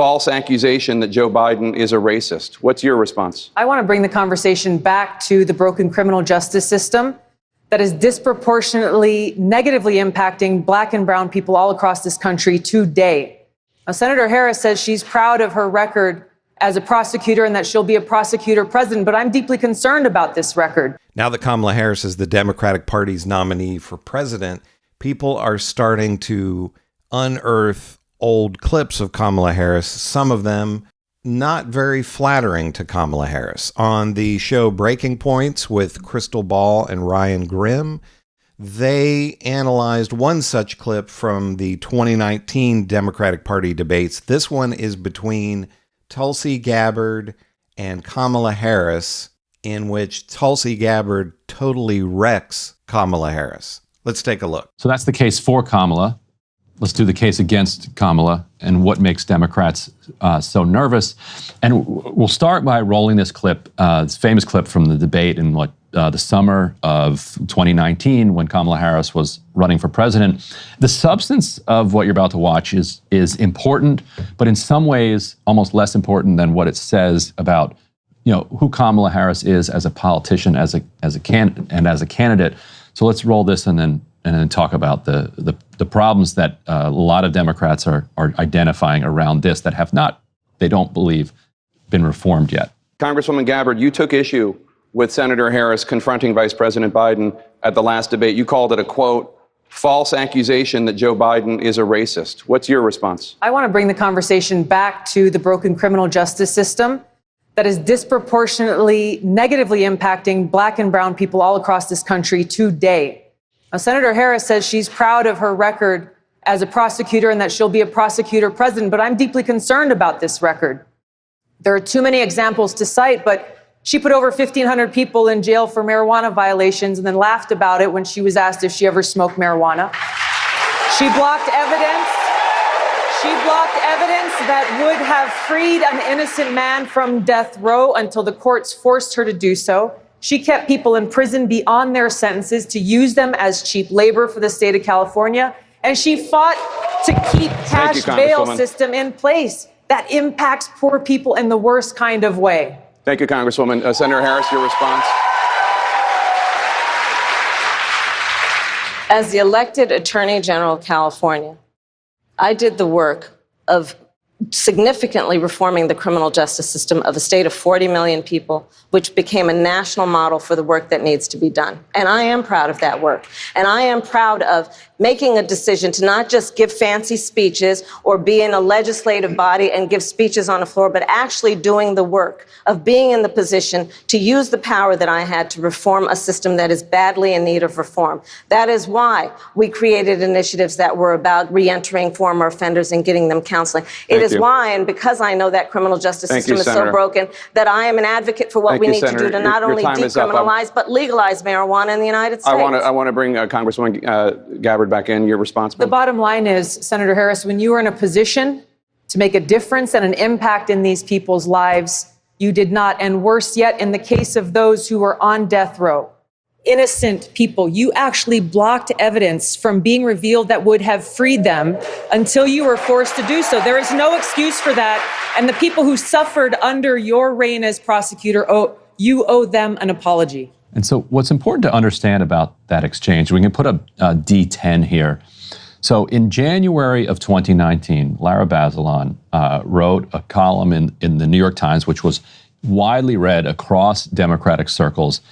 false accusation that Joe Biden is a racist. What's your response? I want to bring the conversation back to the broken criminal justice system that is disproportionately negatively impacting Black and brown people all across this country today. Now, Senator Harris says she's proud of her record as a prosecutor and that she'll be a prosecutor president, but I'm deeply concerned about this record. Now that Kamala Harris is the Democratic Party's nominee for president, people are starting to unearth old clips of Kamala Harris, some of them not very flattering to Kamala Harris. On the show Breaking Points with Crystal Ball and Ryan Grimm, they analyzed one such clip from the 2019 Democratic Party debates. This one is between Tulsi Gabbard and Kamala Harris, in which Tulsi Gabbard totally wrecks Kamala Harris. Let's take a look. So that's the case for Kamala. Let's do the case against Kamala and what makes Democrats so nervous. And we'll start by rolling this clip, this famous clip from the debate in the summer of 2019 when Kamala Harris was running for president. The substance of what you're about to watch is important, but in some ways almost less important than what it says about who Kamala Harris is as a politician, as a candidate. So let's roll this and then talk about the problems that a lot of Democrats are identifying around this that have not, they don't believe, been reformed yet. Congresswoman Gabbard, you took issue with Senator Harris confronting Vice President Biden at the last debate. You called it a, quote, false accusation that Joe Biden is a racist. What's your response? I want to bring the conversation back to the broken criminal justice system that is disproportionately negatively impacting Black and brown people all across this country today. Now, Senator Harris says she's proud of her record as a prosecutor and that she'll be a prosecutor president, but I'm deeply concerned about this record. There are too many examples to cite, but she put over 1,500 people in jail for marijuana violations and then laughed about it when she was asked if she ever smoked marijuana. She blocked evidence. She blocked evidence that would have freed an innocent man from death row until the courts forced her to do so. She kept people in prison beyond their sentences to use them as cheap labor for the state of California. And she fought to keep cash bail system in place that impacts poor people in the worst kind of way. Thank you, Congresswoman. Senator Harris, your response. As the elected Attorney General of California, I did the work of significantly reforming the criminal justice system of a state of 40 million people, which became a national model for the work that needs to be done. And I am proud of that work. And I am proud of making a decision to not just give fancy speeches or be in a legislative body and give speeches on the floor, but actually doing the work of being in the position to use the power that I had to reform a system that is badly in need of reform. That is why we created initiatives that were about reentering former offenders and getting them counseling. It is why, and because I know that criminal justice system is so broken, that I am an advocate for what we need to do to not only decriminalize, but legalize marijuana in the United States. I want to bring Congresswoman Gabbard back in. Your response, The bottom line is, Senator Harris, when you are in a position to make a difference and an impact in these people's lives, you did not. And worse yet, in the case of those who were on death row, innocent people, you actually blocked evidence from being revealed that would have freed them until you were forced to do so. There is no excuse for that. And the people who suffered under your reign as prosecutor, you owe them an apology. And so what's important to understand about that exchange, we can put a D10 here. So in January of 2019, Lara Bazelon wrote a column in the New York Times, which was widely read across Democratic circles,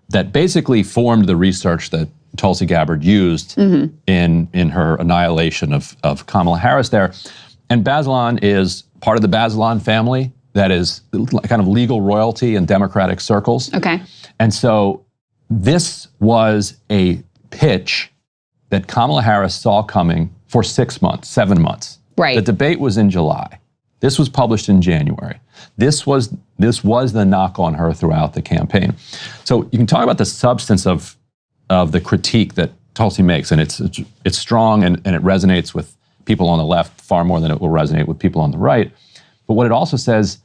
that basically formed the research that Tulsi Gabbard used in her annihilation of Kamala Harris there. And Bazelon is part of the Bazelon family that is kind of legal royalty in Democratic circles. Okay. And so this was a pitch that Kamala Harris saw coming for 6 months, 7 months. Right. The debate was in July. This was published in January. This was the knock on her throughout the campaign. So you can talk about the substance of the critique that Tulsi makes, and it's strong and it resonates with people on the left far more than it will resonate with people on the right. But what it also says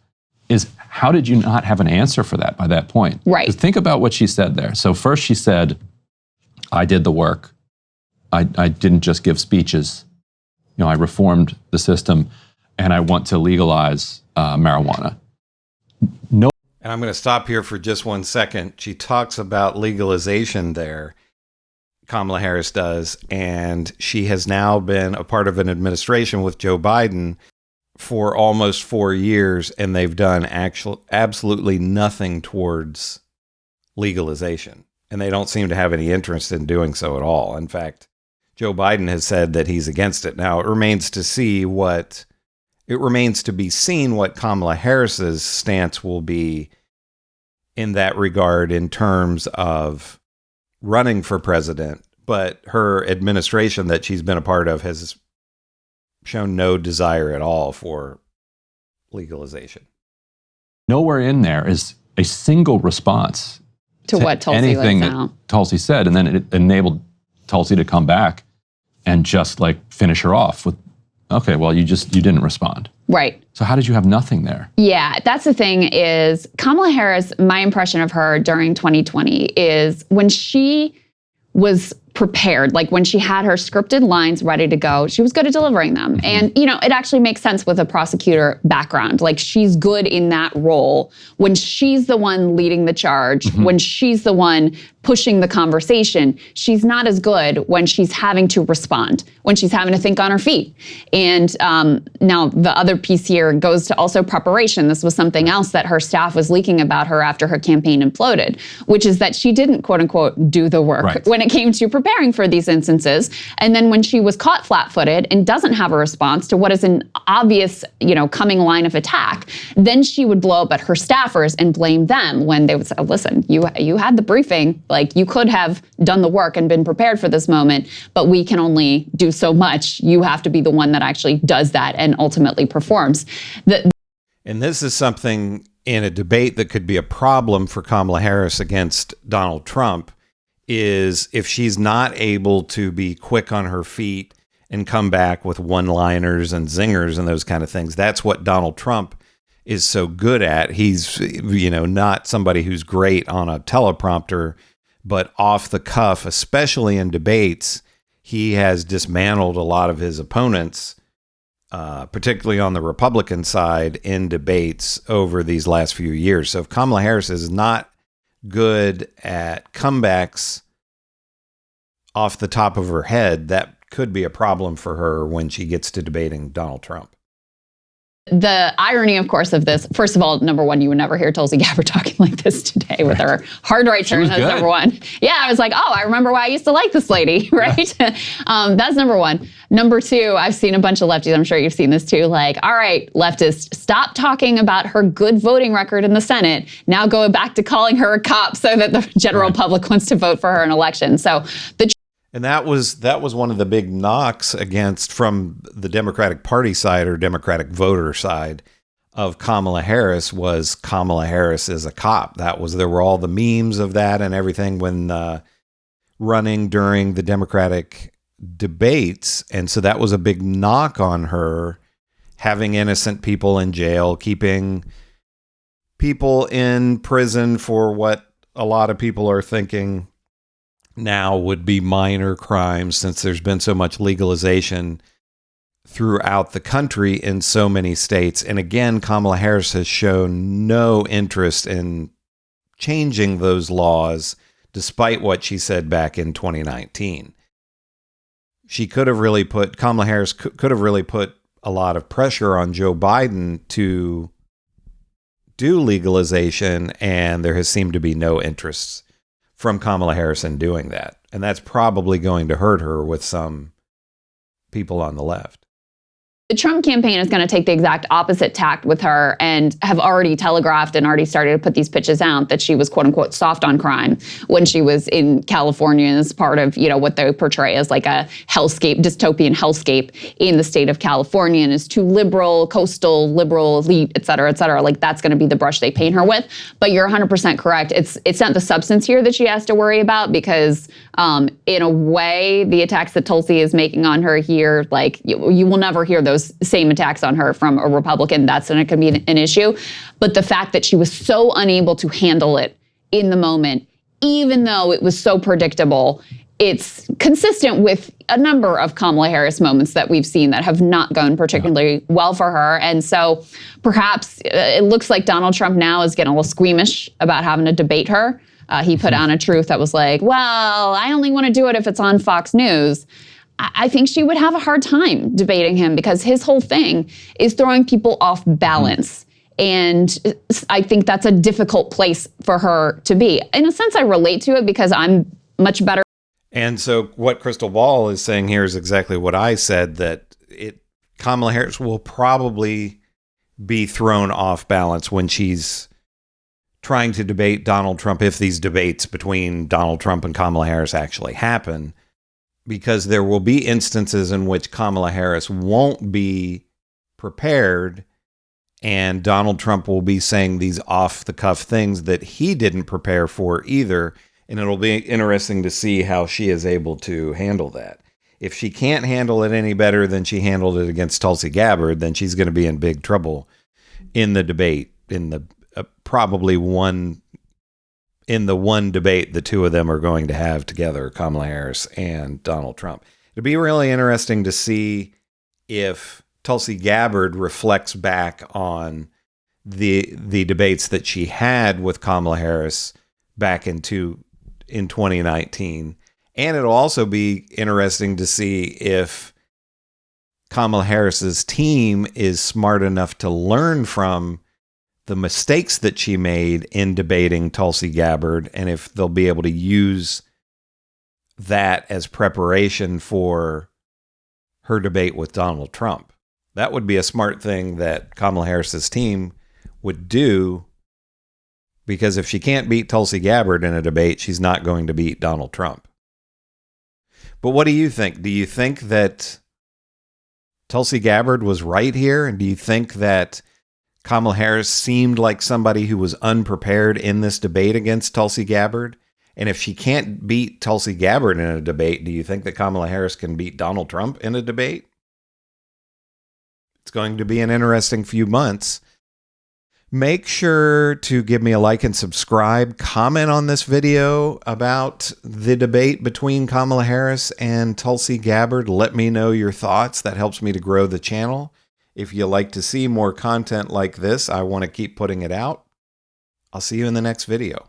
is, how did you not have an answer for that by that point? Right. Think about what she said there. So first she said, I did the work. I didn't just give speeches. I reformed the system. and I want to legalize marijuana. No. And I'm going to stop here for just 1 second. She talks about legalization there, Kamala Harris does, and she has now been a part of an administration with Joe Biden for almost 4 years, and they've done absolutely nothing towards legalization. And they don't seem to have any interest in doing so at all. In fact, Joe Biden has said that he's against it. Now, it remains to be seen what Kamala Harris's stance will be in that regard in terms of running for president. But her administration that she's been a part of has shown no desire at all for legalization. Nowhere in there is a single response to what Tulsi anything lays that out. Tulsi said, and then it enabled Tulsi to come back and just like finish her off with, okay, well, you didn't respond. Right. So how did you have nothing there? Yeah, that's the thing is Kamala Harris, my impression of her during 2020 is when she was prepared, like when she had her scripted lines ready to go, she was good at delivering them. And, you know, it actually makes sense with a prosecutor background. Like she's good in that role when she's the one leading the charge, when she's the one pushing the conversation. She's not as good when she's having to respond, when she's having to think on her feet. And now the other piece here goes to also preparation. This was something else that her staff was leaking about her after her campaign imploded, which is that she didn't, quote unquote, do the work when it came to preparing for these instances. And then when she was caught flat-footed and doesn't have a response to what is an obvious, you know, coming line of attack, then she would blow up at her staffers and blame them when they would say, oh, listen, you had the briefing, like you could have done the work and been prepared for this moment, but we can only do so much. You have to be the one that actually does that and ultimately performs. And this is something in a debate that could be a problem for Kamala Harris against Donald Trump, is if she's not able to be quick on her feet and come back with one-liners and zingers and those kind of things. That's what Donald Trump is so good at. He's, you know, not somebody who's great on a teleprompter, but off the cuff, especially in debates, he has dismantled a lot of his opponents, particularly on the Republican side in debates over these last few years. So if Kamala Harris is not good at comebacks off the top of her head, that could be a problem for her when she gets to debating Donald Trump. The irony, of course, of this, first of all, number one, you would never hear Tulsi Gabbard talking like this today with her hard right turn. That's number one. Yeah, I was like, oh, I remember why I used to like this lady, right? That's number one. Number two, I've seen a bunch of lefties, I'm sure you've seen this too, like, all right, leftists, stop talking about her good voting record in the Senate. Now go back to calling her a cop so that the general public wants to vote for her in election. So and that was one of the big knocks against from the Democratic Party side or Democratic voter side of Kamala Harris was Kamala Harris is a cop. There were all the memes of that and everything when running during the Democratic debates. And so that was a big knock on her, having innocent people in jail, keeping people in prison for what a lot of people are thinking now would be minor crimes, since there's been so much legalization throughout the country in so many states. And again, Kamala Harris has shown no interest in changing those laws, despite what she said back in 2019. Kamala Harris could have really put a lot of pressure on Joe Biden to do legalization, and there has seemed to be no interest from Kamala Harris in doing that. And that's probably going to hurt her with some people on the left. The Trump campaign is going to take the exact opposite tact with her and have already telegraphed and already started to put these pitches out that she was, quote unquote, soft on crime when she was in California as part of, you know, what they portray as like a hellscape, dystopian hellscape in the state of California, and is too liberal, coastal, liberal, elite, et cetera, et cetera. Like that's going to be the brush they paint her with. But you're 100% correct. It's not the substance here that she has to worry about, because in a way, the attacks that Tulsi is making on her here, like you will never hear those same attacks on her from a Republican. That's going to be an issue. But the fact that she was so unable to handle it in the moment, even though it was so predictable, it's consistent with a number of Kamala Harris moments that we've seen that have not gone particularly well for her. And so perhaps it looks like Donald Trump now is getting a little squeamish about having to debate her. He put on a truth that was like, well, I only want to do it if it's on Fox News. I think she would have a hard time debating him because his whole thing is throwing people off balance. And I think that's a difficult place for her to be. In a sense, I relate to it because I'm much better. And so what Crystal Ball is saying here is exactly what I said, that Kamala Harris will probably be thrown off balance when she's trying to debate Donald Trump, if these debates between Donald Trump and Kamala Harris actually happen, because there will be instances in which Kamala Harris won't be prepared and Donald Trump will be saying these off-the-cuff things that he didn't prepare for either. And it'll be interesting to see how she is able to handle that. If she can't handle it any better than she handled it against Tulsi Gabbard, then she's going to be in big trouble in the debate, in the one debate the two of them are going to have together, Kamala Harris and Donald Trump. It'll be really interesting to see if Tulsi Gabbard reflects back on the debates that she had with Kamala Harris back in 2019. And it'll also be interesting to see if Kamala Harris's team is smart enough to learn from the mistakes that she made in debating Tulsi Gabbard, and if they'll be able to use that as preparation for her debate with Donald Trump. That would be a smart thing that Kamala Harris's team would do, because if she can't beat Tulsi Gabbard in a debate, she's not going to beat Donald Trump. But what do you think? Do you think that Tulsi Gabbard was right here? And do you think that Kamala Harris seemed like somebody who was unprepared in this debate against Tulsi Gabbard? And if she can't beat Tulsi Gabbard in a debate, do you think that Kamala Harris can beat Donald Trump in a debate? It's going to be an interesting few months. Make sure to give me a like and subscribe. Comment on this video about the debate between Kamala Harris and Tulsi Gabbard. Let me know your thoughts. That helps me to grow the channel. If you like to see more content like this, I want to keep putting it out. I'll see you in the next video.